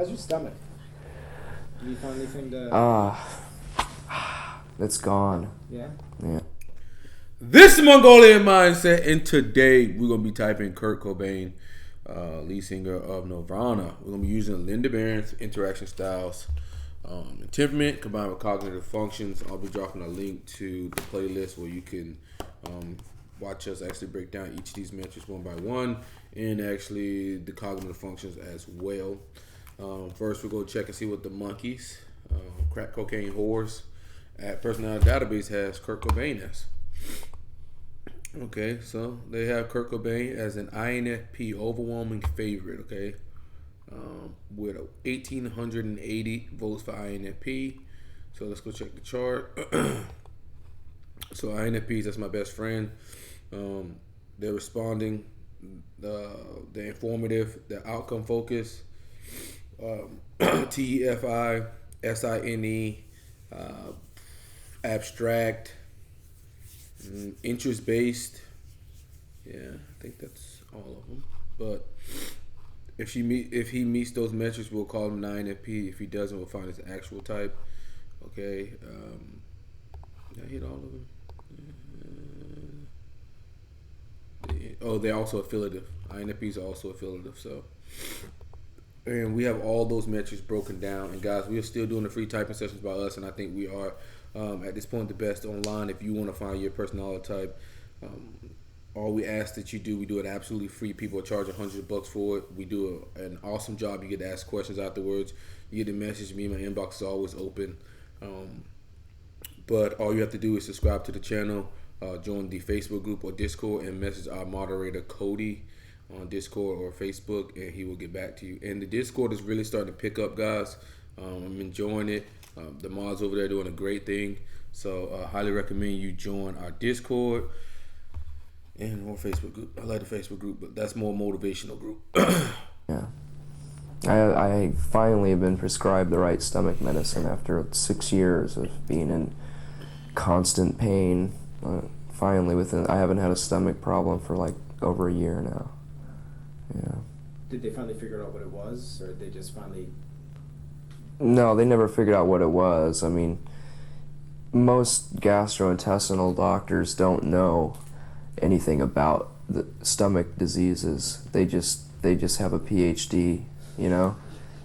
How's your stomach? Did you find anything to... It's gone. Yeah? Yeah. This is Mongolian Mindset, and today we're going to be typing Kurt Cobain, lead singer of Nirvana. We're going to be using Linda Barrens Interaction styles and temperament combined with cognitive functions. I'll be dropping a link to the playlist where you can watch us actually break down each of these metrics one by one, and actually the cognitive functions as well. First, we're going to check and see what the monkeys, crack cocaine whores, at Personality Database has Kurt Cobain as. Okay, so they have Kurt Cobain as an INFP overwhelming favorite, okay, with 1,880 votes for INFP. So let's go check the chart. So INFPs, that's my best friend. They're responding, they're informative, they're outcome focused. TEFI, SINE, abstract, interest based. Yeah, I think that's all of them. But if he meets those metrics, we'll call him an INFP. If he doesn't, we'll find his actual type. Okay. Did I hit all of them? Oh, they're also affiliative. INFPs are also affiliative. So, and we have all those metrics broken down. And guys, we are still doing the free typing sessions by us, and I think we are at this point the best online. If you want to find your personality type, all we ask that you do, we do it absolutely free. People charge $100 for it. We do an awesome job. You get to ask questions afterwards. You get to message me. My inbox is always open. But all you have to do is subscribe to the channel, join the Facebook group or Discord, and message our moderator Cody on Discord or Facebook, and he will get back to you. And the Discord is really starting to pick up, guys. I'm enjoying it. The mods over there doing a great thing. So highly recommend you join our Discord and more Facebook group. I like the Facebook group, but that's more motivational group. Yeah. I finally have been prescribed the right stomach medicine after 6 years of being in constant pain. Finally, I haven't had a stomach problem for like over a year now. Yeah. Did they finally figure out what it was, or did they just finally... No, they never figured out what it was. I mean, most gastrointestinal doctors don't know anything about the stomach diseases. They just have a PhD, you know?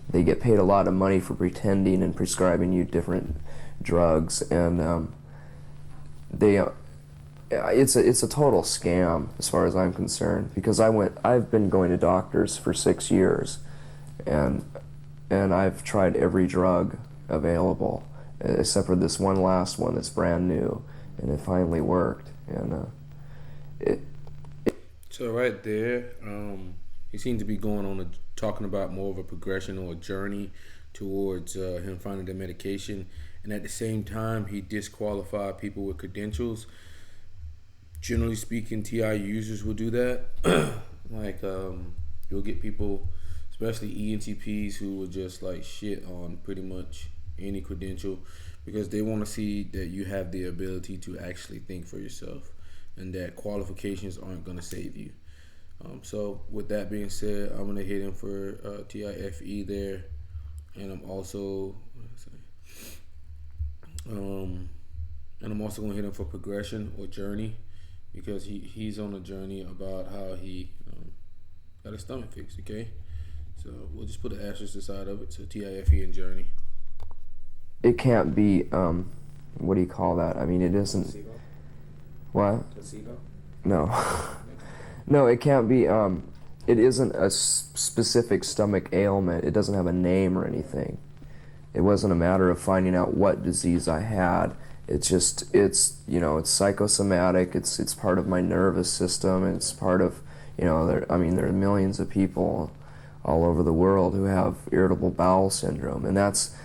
They get paid a lot of money for pretending and prescribing you different drugs, and it's a total scam as far as I'm concerned, because I've been going to doctors for 6 years, and I've tried every drug available except for this one last one that's brand new, and it finally worked. And So right there, he seems to be going on talking about more of a progression or a journey towards him finding the medication, and at the same time he disqualified people with credentials. Generally speaking, TI users will do that. Like you'll get people, especially ENTPs, who will just like shit on pretty much any credential because they want to see that you have the ability to actually think for yourself and that qualifications aren't going to save you. So with that being said, I'm going to hit him for TIFE there, and I'm also going to hit him for progression or journey, because he's on a journey about how he got his stomach fixed. Okay, so we'll just put an asterisk aside of it. So TIFE and journey. it can't be, what do you call that? I mean, it isn't... Placebo? What? Placebo? No. No, it can't be, it isn't a specific stomach ailment. It doesn't have a name or anything. It wasn't a matter of finding out what disease I had. It's just, it's psychosomatic. It's part of my nervous system. It's part of, there are millions of people all over the world who have irritable bowel syndrome, and that's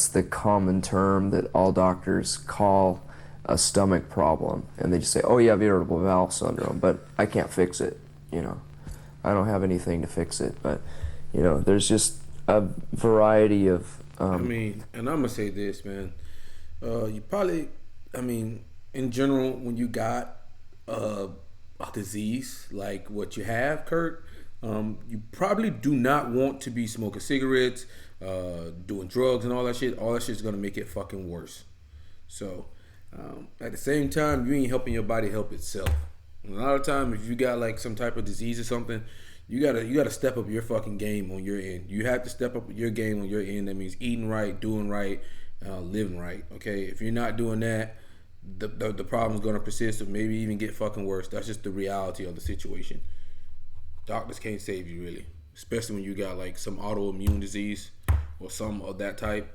the common term that all doctors call a stomach problem, and they just say, "Oh, you have irritable bowel syndrome," but I can't fix it. I don't have anything to fix it, but there's just a variety of. And I'm gonna say this, man. You probably, in general, when you got a disease like what you have, Kurt, You probably do not want to be smoking cigarettes, doing drugs and all that shit. All that shit's gonna make it fucking worse. So at the same time, you ain't helping your body help itself. And a lot of time, if you got like some type of disease or something, you gotta step up your fucking game on your end. You have to step up your game on your end. That means eating right, doing right, living right. Okay, if you're not doing that, the problem's gonna persist or maybe even get fucking worse. That's just the reality of the situation. Doctors can't save you really, especially when you got like some autoimmune disease or some of that type.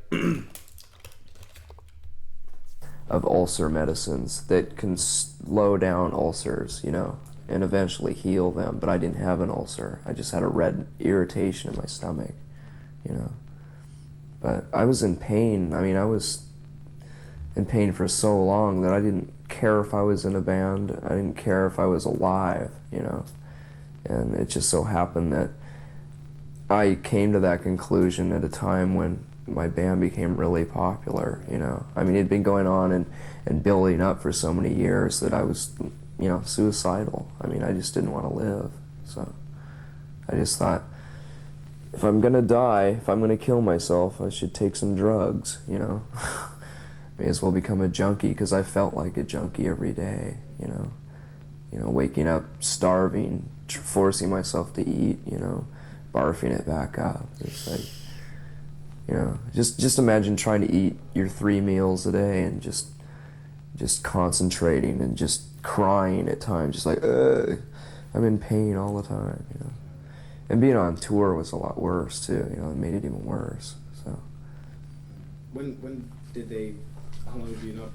Of ulcer medicines that can slow down ulcers, you know, and eventually heal them. But I didn't have an ulcer. I just had a red irritation in my stomach, you know. But I was in pain. I mean, I was in pain for so long that I didn't care if I was in a band. I didn't care if I was alive, you know. And it just so happened that I came to that conclusion at a time when my band became really popular, you know. I mean, it'd been going on and building up for so many years that I was, you know, suicidal. I mean, I just didn't want to live. So I just thought, if I'm going to die, if I'm going to kill myself, I should take some drugs, you know. May as well become a junkie, because I felt like a junkie every day, you know. You know, waking up starving, forcing myself to eat, you know, barfing it back up. It's like, you know, just imagine trying to eat your 3 meals a day and just concentrating and just crying at times, just like, I'm in pain all the time, you know. And being on tour was a lot worse too, you know, it made it even worse. So when did they, how long have you not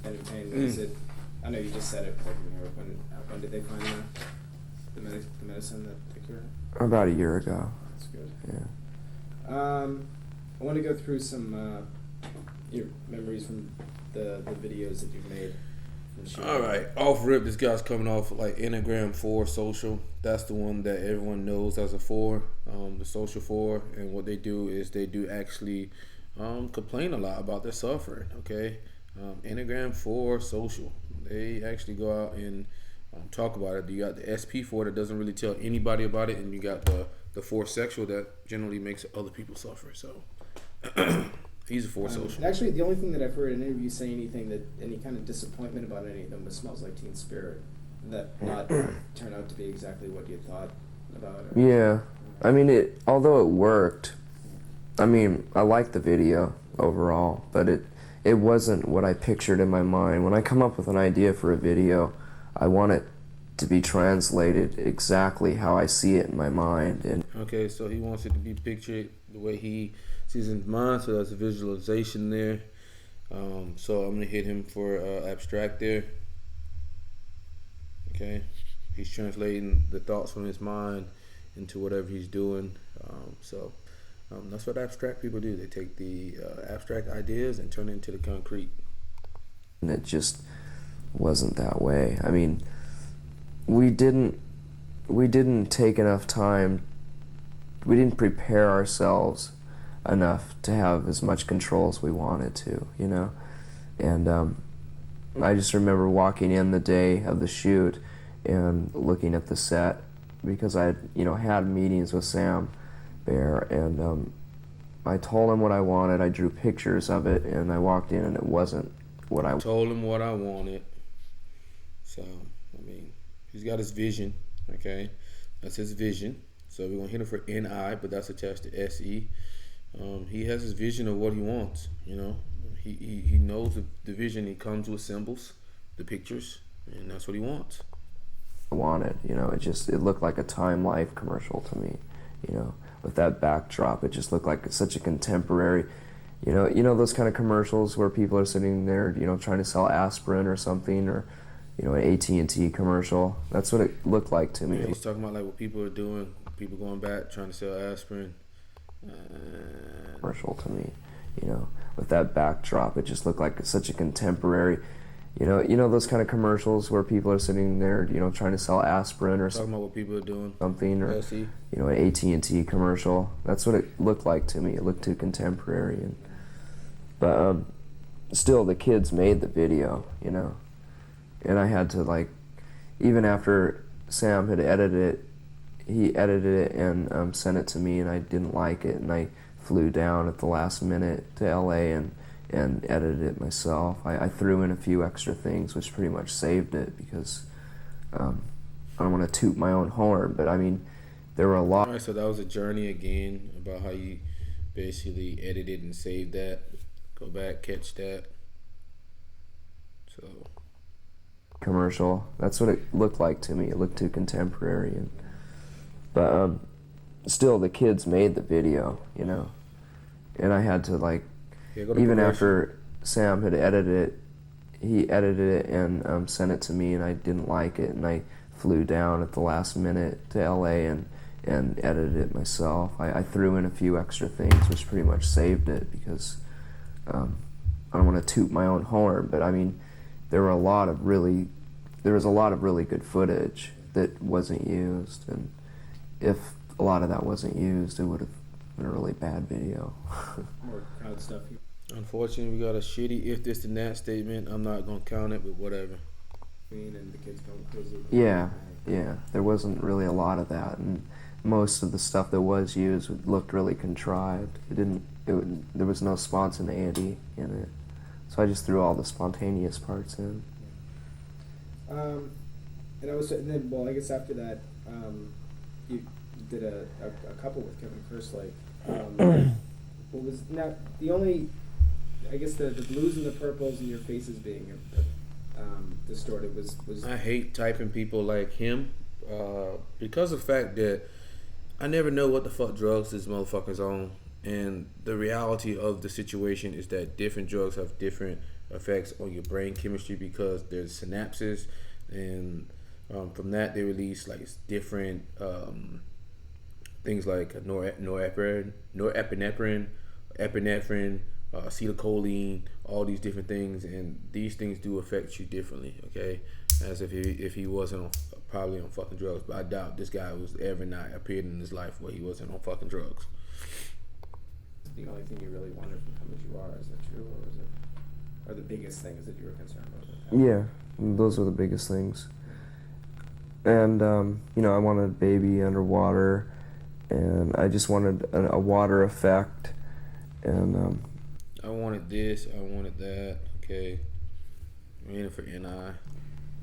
been in pain? Is it, I know you just said it, like in Europe, when did they find the medicine that took care of it? About a year ago. That's good. Yeah. I want to go through some your memories from the videos that you've made. All right, off rip, this guy's coming off like Enneagram 4 social. That's the one that everyone knows as a 4, the social 4. And what they do is they do actually complain a lot about their suffering, okay? Enneagram 4 social. They actually go out and talk about it. You got the SP4 that doesn't really tell anybody about it, and you got the 4 sexual that generally makes other people suffer. So he's a 4 social. Actually, the only thing that I've heard in interviews say anything that any kind of disappointment about any of them was Smells Like Teen Spirit. That not turn out to be exactly what you thought about it. Yeah, I mean, although it worked, I mean, I liked the video overall, but it wasn't what I pictured in my mind. When I come up with an idea for a video, I want it to be translated exactly how I see it in my mind. And okay, so he wants it to be pictured the way he sees it in his mind, so that's a visualization there. So I'm going to hit him for abstract there. Okay, he's translating the thoughts from his mind into whatever he's doing. That's what abstract people do. They take the abstract ideas and turn it into the concrete. And it just wasn't that way. I mean, we didn't take enough time. We didn't prepare ourselves enough to have as much control as we wanted to, you know. And I just remember walking in the day of the shoot and looking at the set, because I had meetings with Sam Bear, and I told him what I wanted. I drew pictures of it, and I walked in and it wasn't what I told him what I wanted. So I mean, he's got his vision. Okay, that's his vision. So we're gonna hit him for NI, but that's attached to SE. He has his vision of what he wants. You know, he knows the vision. He comes with symbols, the pictures, and that's what he wants. Wanted, you know, it looked like a Time Life commercial to me, you know, with that backdrop. It just looked like such a contemporary, you know those kind of commercials where people are sitting there, you know, trying to sell aspirin or something, or, you know, an AT&T commercial. That's what it looked like to me. Yeah, he's talking about like what people are doing, people going back trying to sell aspirin. Commercial to me, you know, with that backdrop. It just looked like such a contemporary, you know those kind of commercials where people are sitting there, you know, trying to sell aspirin or talking about what people are doing, something, or SE. You know, an AT&T commercial. That's what it looked like to me. It looked too contemporary, but still, the kids made the video, you know, and I had to, like, even after Sam had edited it, he edited it and sent it to me, and I didn't like it, and I flew down at the last minute to LA and edited it myself. I threw in a few extra things, which pretty much saved it, because I don't want to toot my own horn, but I mean, there were a lot. All right, so that was a journey again about how you basically edited and saved that. Go back, catch that. So Commercial. That's what it looked like to me. It looked too contemporary, but still, the kids made the video, you know, and I had to like, even after Sam had edited it, he edited it and sent it to me, and I didn't like it, and I flew down at the last minute to LA and edited it myself. I threw in a few extra things, which pretty much saved it, because I don't want to toot my own horn, but I mean, there was a lot of really good footage that wasn't used, and if a lot of that wasn't used, it would have been a really bad video. More crowd stuff. unfortunately, we got a shitty if this and that statement. I'm not gonna count it, but whatever. And the kids going crazy. Yeah, there wasn't really a lot of that, and most of the stuff that was used looked really contrived. There was no spontaneity in it, so I just threw all the spontaneous parts in. And then, well, I guess after that, you did a couple with Kevin Keirsey. What was now the only? I guess the blues and the purples and your faces being distorted was. I hate typing people like him because of the fact that I never know what the fuck drugs this motherfucker's on, and the reality of the situation is that different drugs have different effects on your brain chemistry because there's synapses, and from that they release like different things like norepinephrine, epinephrine, acetylcholine, all these different things, and these things do affect you differently. Okay, as if he wasn't probably on fucking drugs, but I doubt this guy was ever not appeared in his life where he wasn't on fucking drugs. The only thing you really wanted from Come As You Are, is that true, or was it, or the biggest things that you were concerned about? Yeah, those were the biggest things. And I wanted Baby underwater, and I just wanted a water effect, and I wanted this, I wanted that. Okay, I'm in it for NI.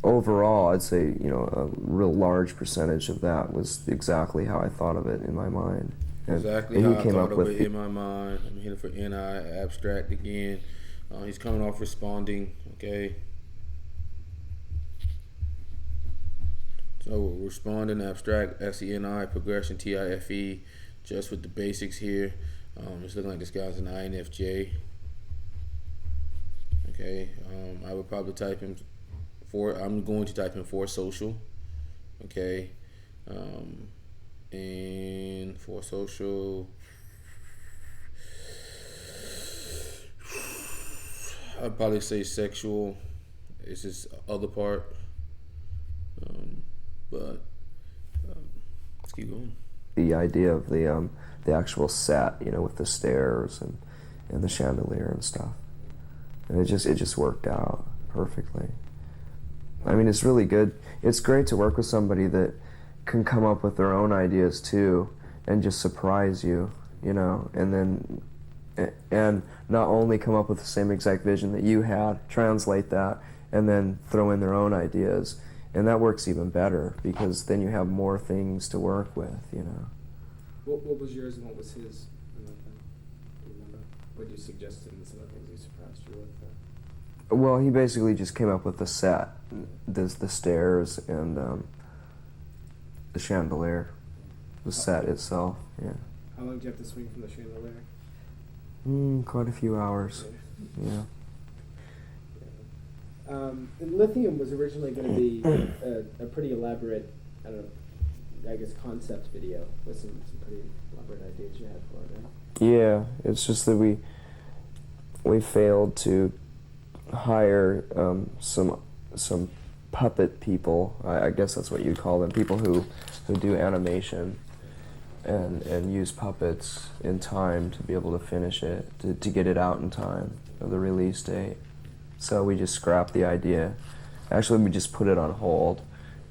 Overall, I'd say, a real large percentage of that was exactly how I thought of it in my mind. Exactly how I thought of it in my mind. I'm here for NI, abstract again. He's coming off responding, okay? So responding, abstract, SENI, progression, TIFE, just with the basics here. It's looking like this guy's an INFJ. Okay, I would probably type him I'm going to type in for social, okay, and for social, I'd probably say sexual is his other part, but let's keep going. The idea of the actual set, with the stairs and the chandelier and stuff, and it just worked out perfectly. I mean, it's really good. It's great to work with somebody that can come up with their own ideas too, and just surprise you, and not only come up with the same exact vision that you had, translate that, and then throw in their own ideas, and that works even better because then you have more things to work with, What was yours and what was his? Do you remember? What you suggested and some of the things he surprised you with? Well, he basically just came up with the set. There's the stairs and the chandelier, the set itself. Yeah. How long do you have to swing from the chandelier? Quite a few hours. Yeah. And Lithium was originally going to be a pretty elaborate, I guess, concept video with some pretty elaborate ideas you had for it, right? Yeah, it's just that we failed to hire some puppet people. I guess that's what you'd call them. People who do animation and use puppets in time to be able to finish it, to get it out in time of the release date. So we just scrapped the idea. Actually, we just put it on hold,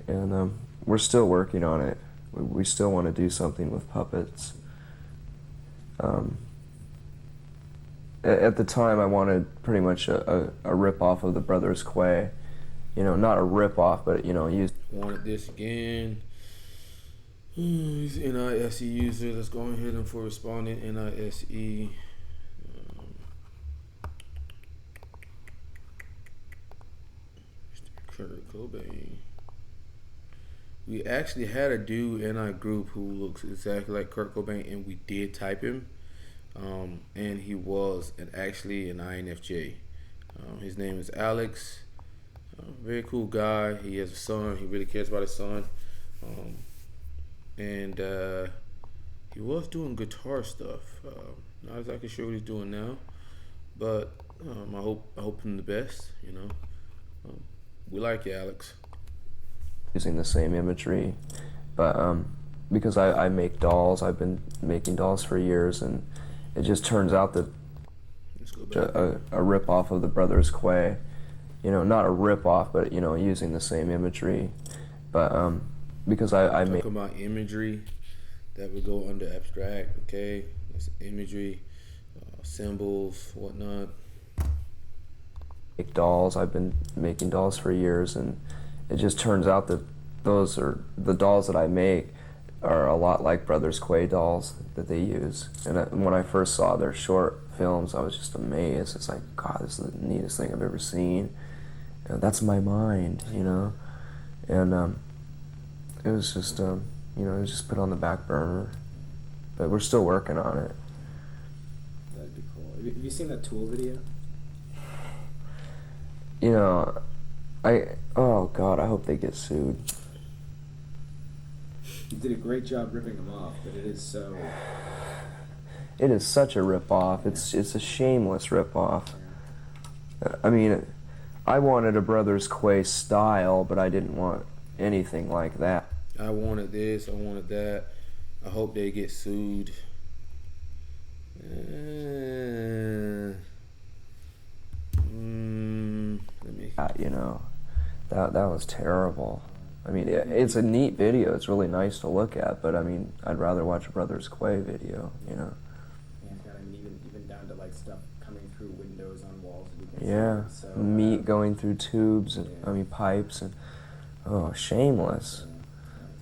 and we're still working on it. we still want to do something with puppets. At the time, I wanted pretty much a rip-off of the Brothers Quay. Not a rip-off, but, use... Wanted this again. He's NISE user. Let's go ahead and for responding, NISE. Kurt Cobain. We actually had a dude in our group who looks exactly like Kurt Cobain, and we did type him. And he was actually an INFJ. His name is Alex. Very cool guy. He has a son. He really cares about his son. And he was doing guitar stuff. Not exactly sure what he's doing now, but I hope him the best. We like you, Alex. Using the same imagery, but because I make dolls, I've been making dolls for years, and it just turns out that a rip-off of the Brothers Quay. Not a rip-off, but using the same imagery, but because I make... Talking about imagery, that would go under abstract, okay? That's imagery, symbols, whatnot. Make dolls. I've been making dolls for years, and it just turns out that those are the dolls that I make are a lot like Brothers Quay dolls that they use. And when I first saw their short films, I was just amazed. It's like, God, this is the neatest thing I've ever seen. That's my mind, and it was just, it was just put on the back burner. But we're still working on it. That'd be cool. Have you seen that Tool video? Oh God, I hope they get sued. You did a great job ripping them off, but it is so... It is such a rip-off. It's a shameless rip-off. I mean, I wanted a Brothers Quay style, but I didn't want anything like that. I wanted this, I wanted that. I hope they get sued. That was terrible. I mean, it's a neat video. It's really nice to look at, but I mean, I'd rather watch a Brothers Quay video, Yeah, I mean, even down to like stuff coming through windows on walls. Yeah, so, meat going through tubes and pipes and shameless.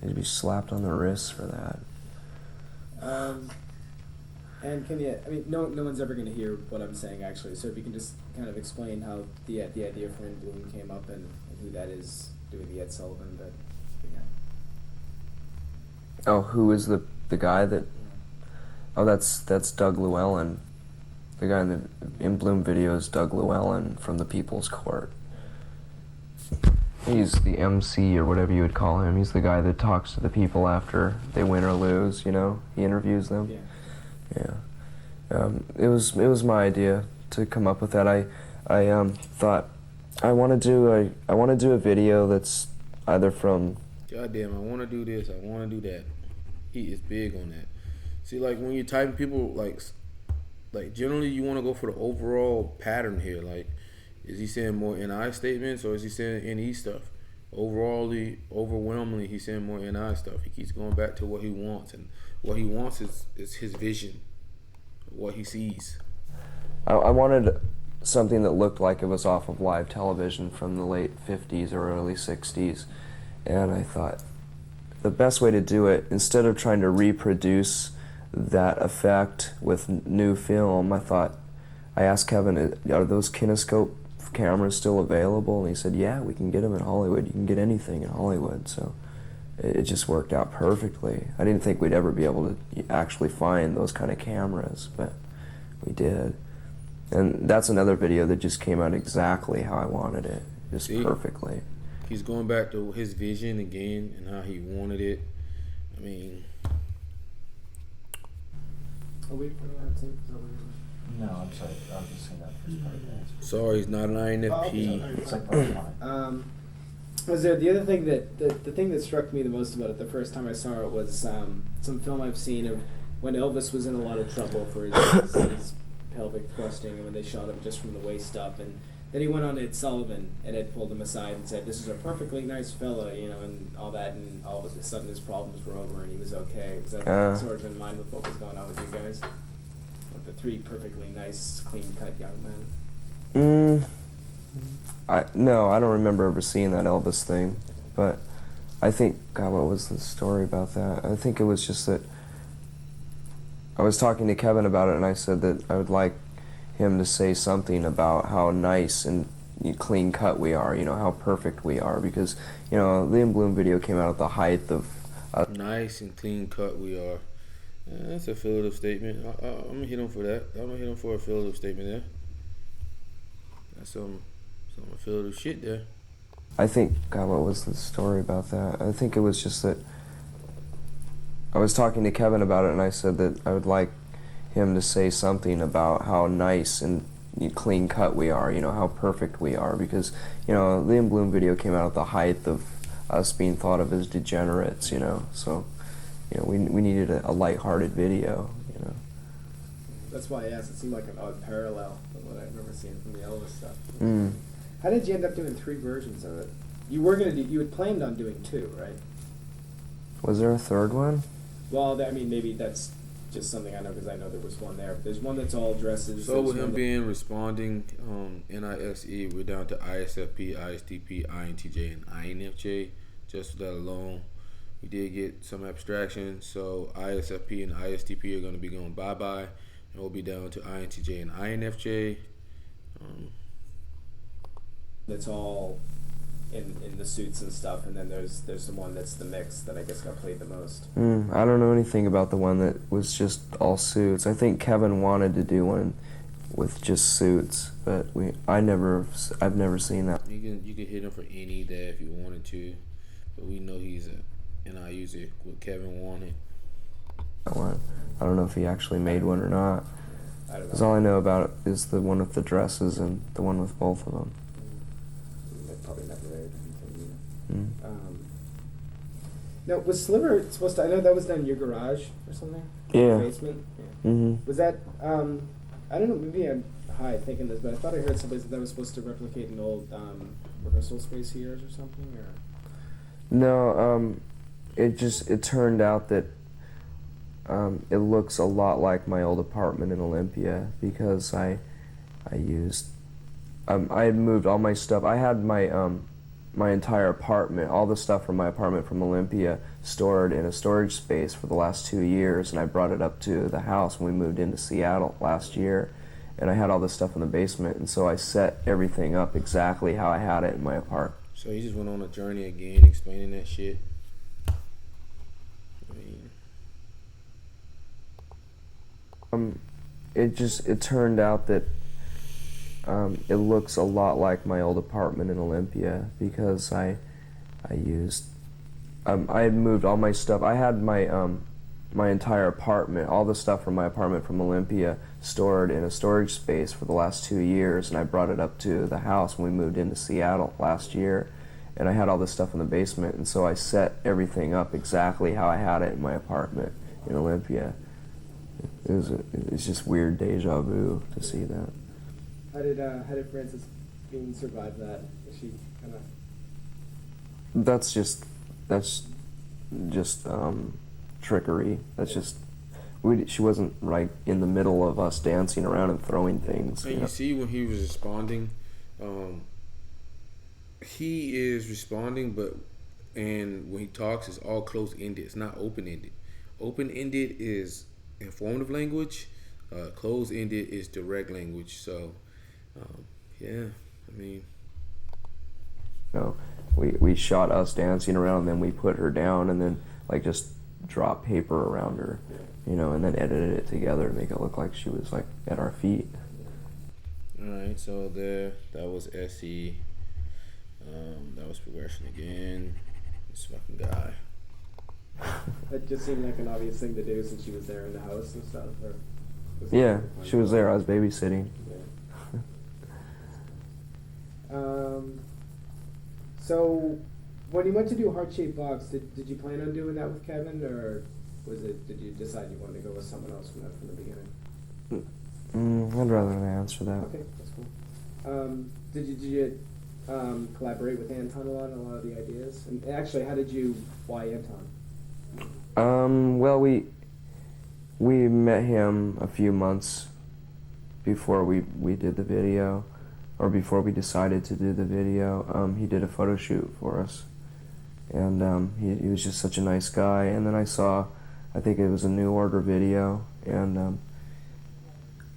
They'd be slapped on the wrists for that. And can you? I mean, no one's ever going to hear what I'm saying actually. So if you can just kind of explain how the idea for In Bloom came up and who that is doing the Ed Sullivan bit. Oh, who is the guy that? Oh, that's Doug Llewellyn. The guy in the In Bloom video is Doug Llewellyn from the People's Court. He's the MC or whatever you would call him. He's the guy that talks to the people after they win or lose. He interviews them. Yeah. Yeah. It was my idea to come up with that. I thought I want to do a video that's either from... Goddamn, I want to do this, I want to do that. He is big on that. See, like when you're typing people, like generally you want to go for the overall pattern here. Like, is he saying more NI statements or is he saying NE stuff? Overwhelmingly, he's saying more NI stuff. He keeps going back to what he wants, and what he wants is his vision, what he sees. I wanted something that looked like it was off of live television from the late 50s or early 60s, and I thought the best way to do it, instead of trying to reproduce that effect with new film, I asked Kevin, are those kinescope cameras still available? And he said, yeah, we can get them in Hollywood. You can get anything in Hollywood. So it just worked out perfectly. I didn't think we'd ever be able to actually find those kind of cameras, but we did. And that's another video that just came out exactly how I wanted it, just perfectly. He's going back to his vision again and how he wanted it. I mean... I'll wait for the team. No, I'm sorry. I was just saying that first part of the answer. Sorry, he's not an INFP. It's like part Was there the other thing that the thing that struck me the most about it the first time I saw it was some film I've seen of when Elvis was in a lot of trouble for his pelvic thrusting, and when they shot him just from the waist up, and Then he went on Ed Sullivan, and Ed pulled him aside and said, "This is a perfectly nice fella," you know, and all that, and all of a sudden his problems were over and he was okay. Was that sort of in line with what was going on with you guys? With the three perfectly nice, clean-cut young men? No, I don't remember ever seeing that Elvis thing, but I think, God, what was the story about that? I think it was just that I was talking to Kevin about it, and I said that I would like him to say something about how nice and clean cut we are, you know, how perfect we are, because, you know, the In Bloom video came out at the height of nice and clean cut we are. That's a affirmative statement. I'm gonna hit him for that. I'm gonna hit him for a affirmative statement there. That's some affirmative shit there. I think, God, what was the story about that? I think it was just that I was talking to Kevin about it, and I said that I would like him to say something about how nice and clean cut we are, you know, how perfect we are, because, you know, the In Bloom video came out at the height of us being thought of as degenerates, you know, so, you know, we needed a lighthearted video, you know. That's why I asked. It seemed like an odd parallel from what I remember seeing from the Elvis stuff. Mm. How did you end up doing 3 versions of it? You had planned on doing 2, right? Was there a third one? Well, I mean, maybe that's just something I know because I know there was one there. But there's one that's all dresses. So with him being responding, NISE, we're down to ISFP, ISTP, INTJ, and INFJ. Just that alone, we did get some abstraction. So ISFP and ISTP are going to be going bye-bye, and we'll be down to INTJ and INFJ. That's all in the suits and stuff, and then there's the one that's the mix that I guess got played the most. I don't know anything about the one that was just all suits. I think Kevin wanted to do one with just suits, but I've never seen that. You can hit him for any there if you wanted to, but we know he's and I use it what Kevin wanted. I don't know if he actually made one or not. I don't know. Because all I know about it is the one with the dresses and the one with both of them. Probably never aired anything either. Now, was Sliver supposed to? I know that was done in your garage or something. Yeah. Basement. Yeah. Mm-hmm. Was that? I don't know. Maybe I'm high thinking this, but I thought I heard someplace that was supposed to replicate an old rehearsal space here or something. Or No. It turned out that it looks a lot like my old apartment in Olympia because I used. I had moved all my stuff. I had my entire apartment, all the stuff from my apartment from Olympia, stored in a storage space for the last 2 years, and I brought it up to the house when we moved into Seattle last year, and I had all this stuff in the basement, and so I set everything up exactly how I had it in my apartment. So he just went on a journey again, explaining that shit. I mean, it turned out that it looks a lot like my old apartment in Olympia because I used. I had moved all my stuff. I had my entire apartment, all the stuff from my apartment from Olympia, stored in a storage space for the last 2 years, and I brought it up to the house when we moved into Seattle last year, and I had all this stuff in the basement, and so I set everything up exactly how I had it in my apartment in Olympia. It's just weird deja vu to see that. how did Frances Bean survive that? Was she kind of? That's just trickery. That's just she wasn't right in the middle of us dancing around and throwing things. And you see when he was responding, he is responding, and when he talks, it's all close-ended. It's not open-ended. Open-ended is informative language. Closed-ended is direct language. So, yeah, I mean. No, we shot us dancing around, and then we put her down, and then like just drop paper around her, and then edited it together to make it look like she was like at our feet. All right, so that was SE. That was progression again. This fucking guy. That just seemed like an obvious thing to do since she was there in the house and stuff. Or yeah, she was there. I was babysitting. Yeah. So, when you went to do Heart-Shaped Box, did you plan on doing that with Kevin, or did you decide you wanted to go with someone else from the beginning? I'd rather not answer that. Okay, that's cool. Did you collaborate with Anton a lot of the ideas? And actually, why Anton? Well, we met him a few months before we did the video, or before we decided to do the video. He did a photo shoot for us, and he was just such a nice guy. And then I think it was a New Order video, and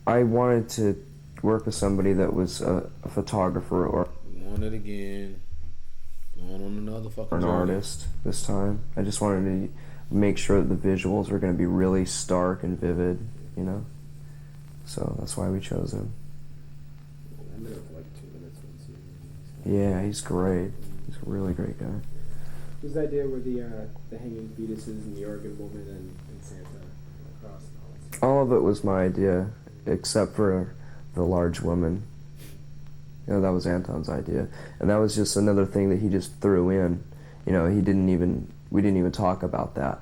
I wanted to work with somebody that was a photographer or On it again. Going on another fucking an journey. artist this time. I just wanted to make sure that the visuals were going to be really stark and vivid, you know? So that's why we chose him. I met him for like 2 minutes once. Yeah, he's great. He's a really great guy. Whose idea were the hanging fetuses and the Oregon woman and Santa on the cross and all that stuff? All of it was my idea, except for the large woman. You know, that was Anton's idea. And that was just another thing that he just threw in. You know, we didn't even talk about that.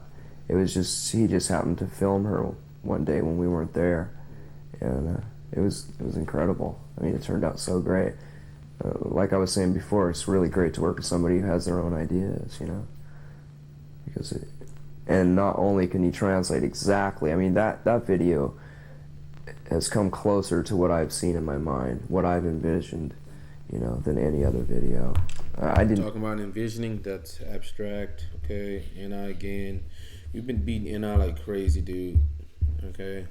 It was just, he just happened to film her one day when we weren't there. And it was incredible. I mean, it turned out so great. Like I was saying before, it's really great to work with somebody who has their own ideas, you know? And not only can he translate exactly, I mean, that video has come closer to what I've seen in my mind, what I've envisioned, you know, than any other video. I didn't Talking about envisioning, that's abstract, okay? NI again. We've been beating NI like crazy, dude, okay?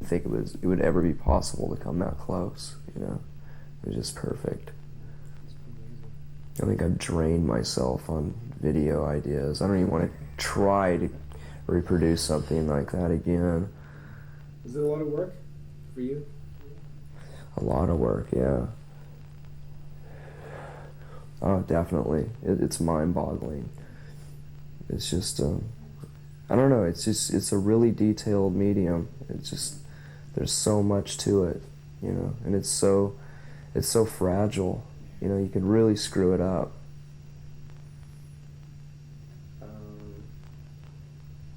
think it would ever be possible to come that close, you know? It was just perfect. I think I've drained myself on video ideas. I don't even want to try to reproduce something like that again. Is it a lot of work for you? A lot of work, yeah. Oh, definitely. It's mind-boggling. It's just, I don't know, it's a really detailed medium. It's just, there's so much to it, you know, and it's so fragile. You know, you could really screw it up.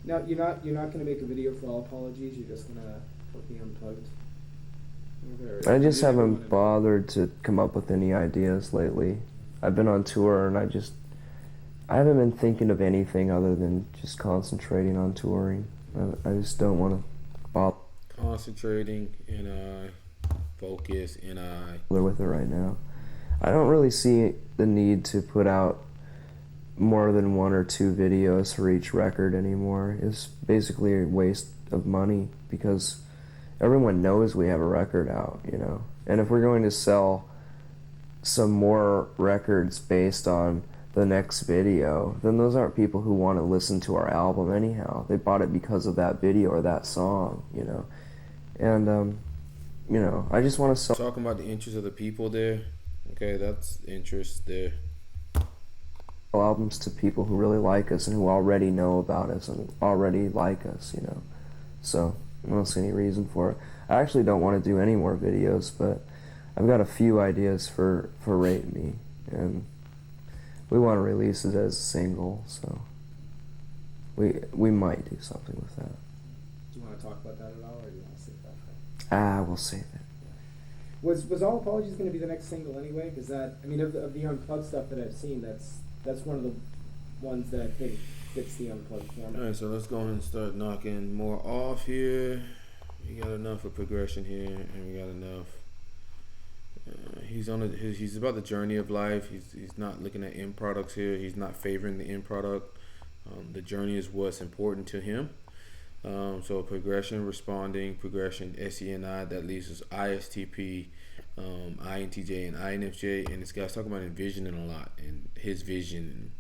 Now you're not going to make a video for all apologies. You're just going to put the unplugged. I just haven't bothered to come up with any ideas lately. I've been on tour and I haven't been thinking of anything other than just concentrating on touring. I just don't want to bother. Concentrating and focus and with it right now. I don't really see the need to put out more than 1 or 2 videos for each record anymore. It's basically a waste of money because everyone knows we have a record out, you know. And if we're going to sell some more records based on the next video, then those aren't people who want to listen to our album anyhow. They bought it because of that video or that song, you know. And, you know, I just want to sell. Talking about the interest of the people there. Okay, that's interest there. Albums to people who really like us and who already know about us and already like us, you know. So I don't see any reason for it. I actually don't want to do any more videos, but I've got a few ideas for Rate Me, and we want to release it as a single, so we might do something with that. Do you want to talk about that at all, or do you want to save that? We'll save it. Was All Apologies going to be the next single anyway? Because that, I mean, of the unplugged stuff that I've seen, that's one of the ones that I think fits the unplugged format. All right, so let's go ahead and start knocking more off here. We got enough of progression here, and we got enough. He's about the journey of life. He's not looking at end products here. He's not favoring the end product. The journey is what's important to him. So progression, responding, progression, SENI, that leaves us ISTP, INTJ, and INFJ. And this guy's talking about envisioning a lot, and his vision,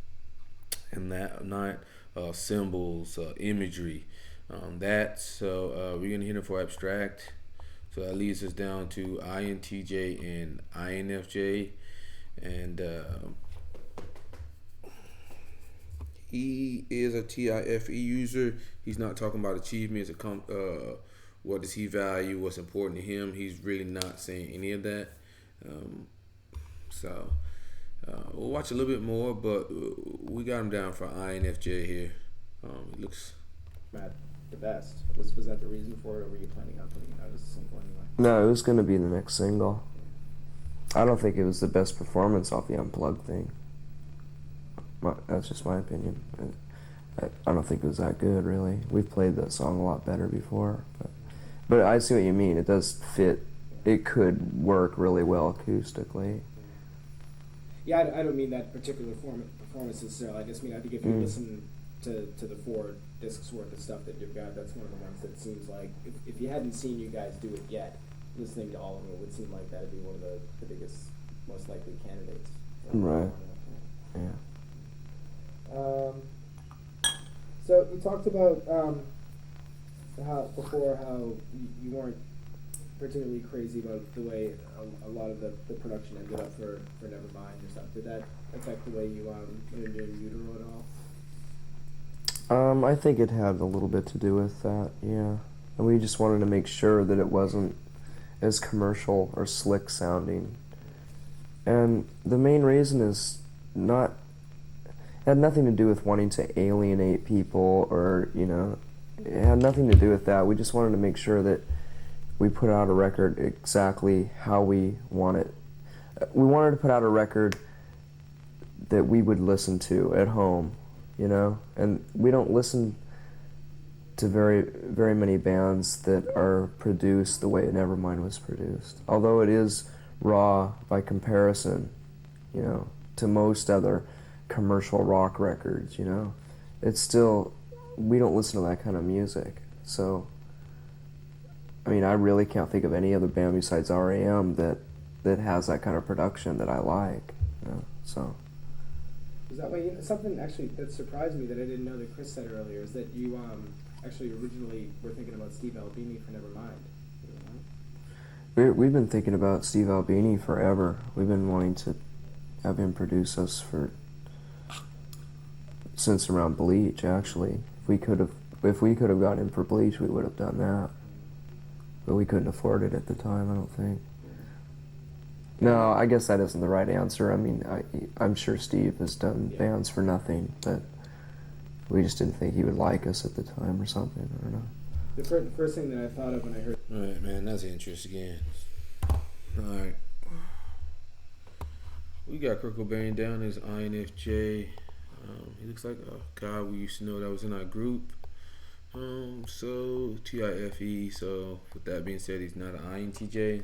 and that not symbols, imagery. So we're gonna hit him for abstract. So that leads us down to INTJ and INFJ, and he is a TIFE user. He's not talking about achievements. What does he value? What's important to him? He's really not saying any of that. We'll watch a little bit more, but we got him down for INFJ here. He looks Matt, the best. Was that the reason for it, or were you planning on putting it out as a single anyway? No, it was going to be the next single. I don't think it was the best performance off the Unplugged thing. That's just my opinion. I don't think it was that good, really. We've played that song a lot better before. But I see what you mean. It does fit. It could work really well acoustically. Yeah, I don't mean that particular performance necessarily. I just mean I think if you listen to the 4 discs worth of stuff that you've got, that's one of the ones that seems like, if you hadn't seen you guys do it yet, listening to all of them, it would seem like that would be one of the biggest, most likely candidates. Right. Yeah. So you talked about how you weren't particularly crazy about the way a lot of the production ended up for Nevermind or stuff. Did that affect the way you in utero at all? I think it had a little bit to do with that, yeah. And we just wanted to make sure that it wasn't as commercial or slick sounding. And the main reason is it had nothing to do with wanting to alienate people or, it had nothing to do with that. We just wanted to make sure that we put out a record exactly how we want it. We wanted to put out a record that we would listen to at home, and we don't listen to very, very many bands that are produced the way Nevermind was produced. Although it is raw by comparison, to most other commercial rock records, it's still, we don't listen to that kind of music. So, I mean, I really can't think of any other band besides R.A.M. that has that kind of production that I like, so. Is that way? Something actually that surprised me that I didn't know that Chris said earlier is that you actually originally were thinking about Steve Albini for Nevermind. We've been thinking about Steve Albini forever. We've been wanting to have him produce us since around Bleach, actually. If we could have got him for Bleach, we would have done that. But we couldn't afford it at the time, I don't think. No, I guess that isn't the right answer. I mean, I'm sure Steve has done bands for nothing, but we just didn't think he would like us at the time or something. I don't know. The first thing that I thought of when I heard... All right, man, that's interest again. All right. We got Kurt Cobain down as INFJ. He looks like a guy we used to know that was in our group. So TIFE. So with that being said, he's not an INTJ.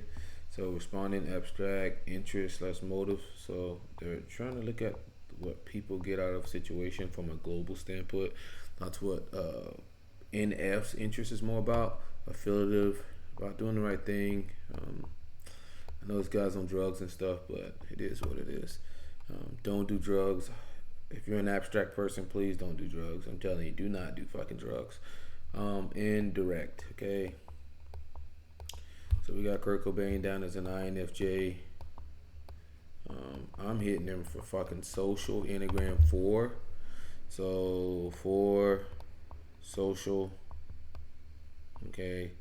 So responding, abstract, interest / motive. So they're trying to look at what people get out of a situation from a global standpoint. That's what NF's interest is more about. Affiliative, about doing the right thing. I know this guy's on drugs and stuff, but it is what it is. Don't do drugs. If you're an abstract person, please don't do drugs. I'm telling you, do not do fucking drugs. Indirect, okay? So we got Kurt Cobain down as an INFJ. I'm hitting him for fucking social, Enneagram 4. So 4, social, okay?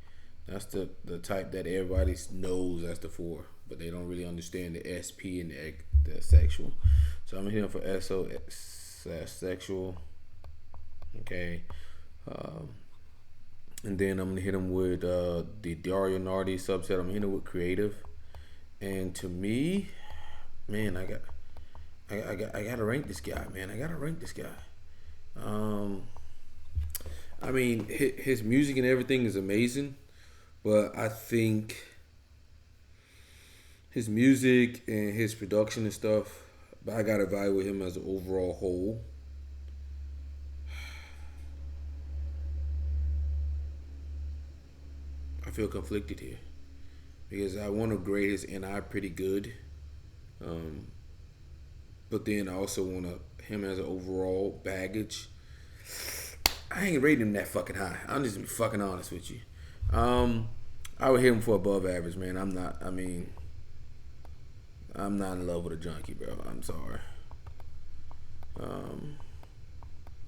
That's the type that everybody knows as the 4, but they don't really understand the SP and the sexual. So I'm hitting him for SO / sexual, okay? And then I'm gonna hit him with the Dario Nardi subset. I'm hitting him with creative. And to me, man, I gotta rank this guy, man. I gotta rank this guy. I mean, his music and everything is amazing, but I think his music and his production and stuff, but I gotta evaluate him as an overall whole. I feel conflicted here because I want to grade his NI pretty good, but then I also want him as an overall baggage. I ain't rating him that fucking high. I'm just be fucking honest with you. I would hit him for above average, man. I'm not in love with a junkie, bro. I'm sorry.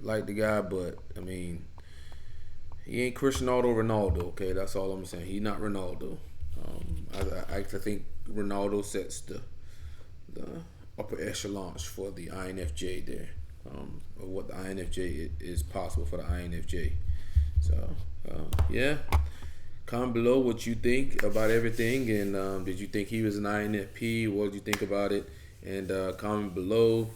Like the guy, but I mean, he ain't Cristiano Ronaldo, okay? That's all I'm saying. He's not Ronaldo. I think Ronaldo sets the upper echelons for the INFJ there, of what the INFJ is possible for the INFJ. So, yeah. comment below what you think about everything, and did you think he was an INFP? What did you think about it? And comment below.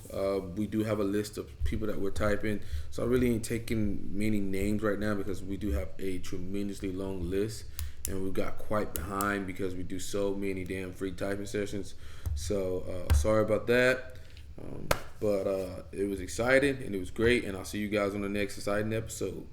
We do have a list of people that we're typing, so I really ain't taking many names right now because we do have a tremendously long list, and we've got quite behind because we do so many damn free typing sessions. So sorry about that, but it was exciting and it was great, and I'll see you guys on the next exciting episode.